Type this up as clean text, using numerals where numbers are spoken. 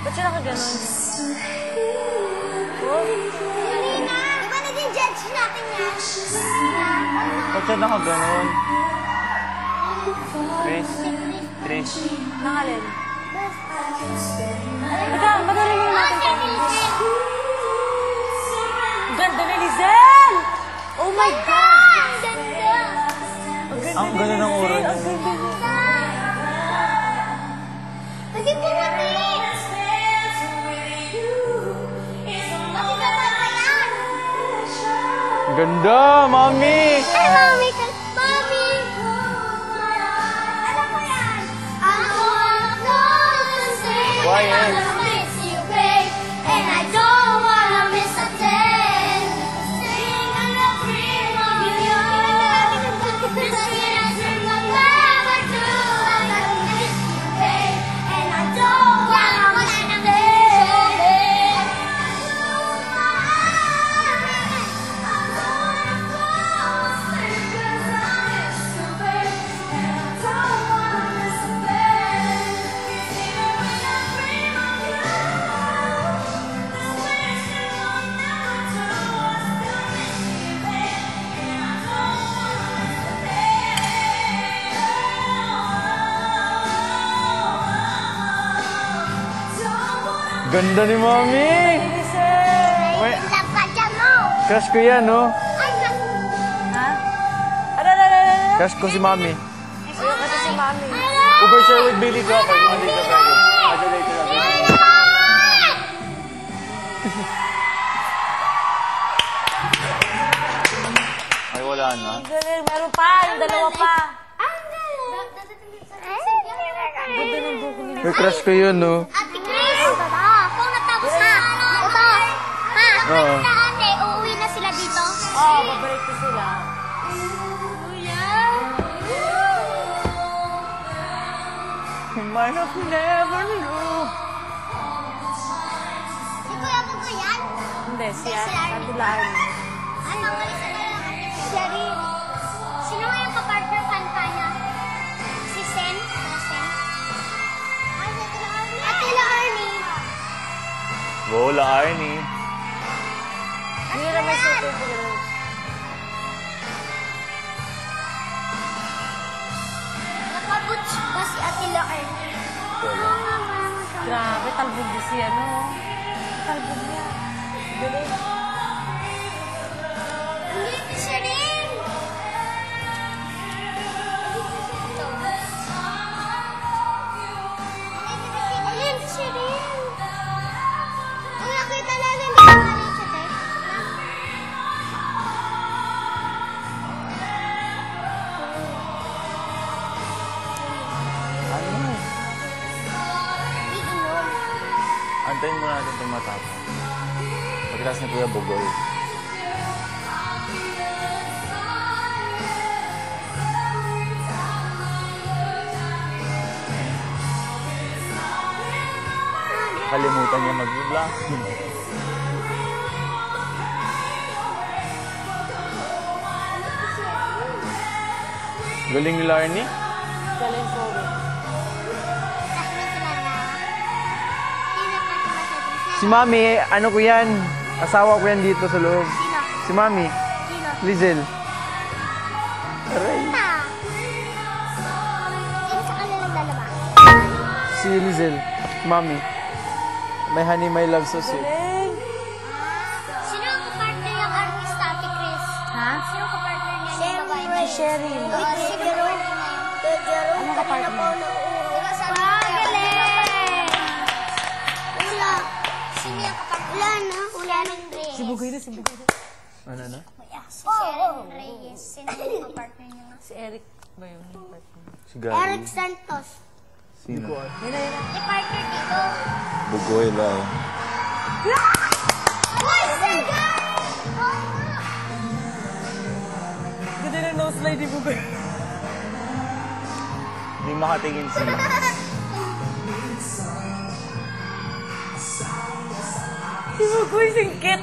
Ba't siya nakaganon? Oh? Di ba naging judge natin yan? Ba't siya nakaganon? Trish. Nangalin. Teka, madalagin natin ito. Ganda ni Lizelle! Oh my God! Ang ganda ng ura niya. Ang ganda niya. Lagi po kami! Ganda, Mami! Ay, Mami! Mami! Ano po yan? Quiet. And I don't wanna miss a day. Sing on the dream of you. This is what I'll never do. And I miss you, babe. And I don't wanna miss a day. Ganda ni Mami! Wait, Love ka dyan mo. crush ko yan, no? Ay, Ha? Ano? Crush ko si Mami. Ayun, ito si Mami. Overshare with Billy Crawford. Hindi ka pwede. Adulate na Billy. Ay, wala na. Ang galing, meron pa. Yung dalawa pa. ang galing. Ganda ng buko ni May crush ko yun, no? Ate Chris! Kung natapos na, ito, Oo. na ate, uuwi na sila dito. Oo, babalik ko sila. You might have never knew. Si Kuya Bugo yan? Hindi, siya. Katulaan. Ano nga isa na lang ate? Sherry. Sino nga yung kapartner kanta niya? Si Sen? Sen? Ay, si Tila Arnie. At Tila Arnie. Wala, Arnie. Hindi na may suko ko. Nakabutch ba si Atila Arnie? Grabe, talbog din siya, no? Talbog niya. Galing. Hindi si Sherin. Ayun, si Sherin. Kung nakita natin, di ba galing siya, te? Ano? Iinom. Antayin mo natin itong matapos. Pagkatapos ni Kuya Bugoy. Kalimutan niya mag-vlog. Galing ni Larnie. Galing sorry. Si Mami, ano ko yan? Asawa ko yan dito sa loob. Si Mami. Lizelle. Aray. Si Lizelle. Mami. May honey, may love so sweet. Galing. Sino ang kapartner yung artist, Ate Chris? Ha? Sino ang kapartner niya yung babae? Si Sherry. Si Jerome. Ano ka partner? Galing! Wala. Sino yung kapartner? Wala na. Sharon Reyes. Si Bugay na, si Bugay na. Ano na? Si Sharon Reyes. Sino yung kapartner niya? Si Eric ba yun? Yung partner? Si Gary. Eric Santos. Sino? Yun na, yun na. May partner dito. Bugoy lang. What's the girl? Ganda ng nose slide ni Bugay. Hindi makatingin si... Si Bugay singkit.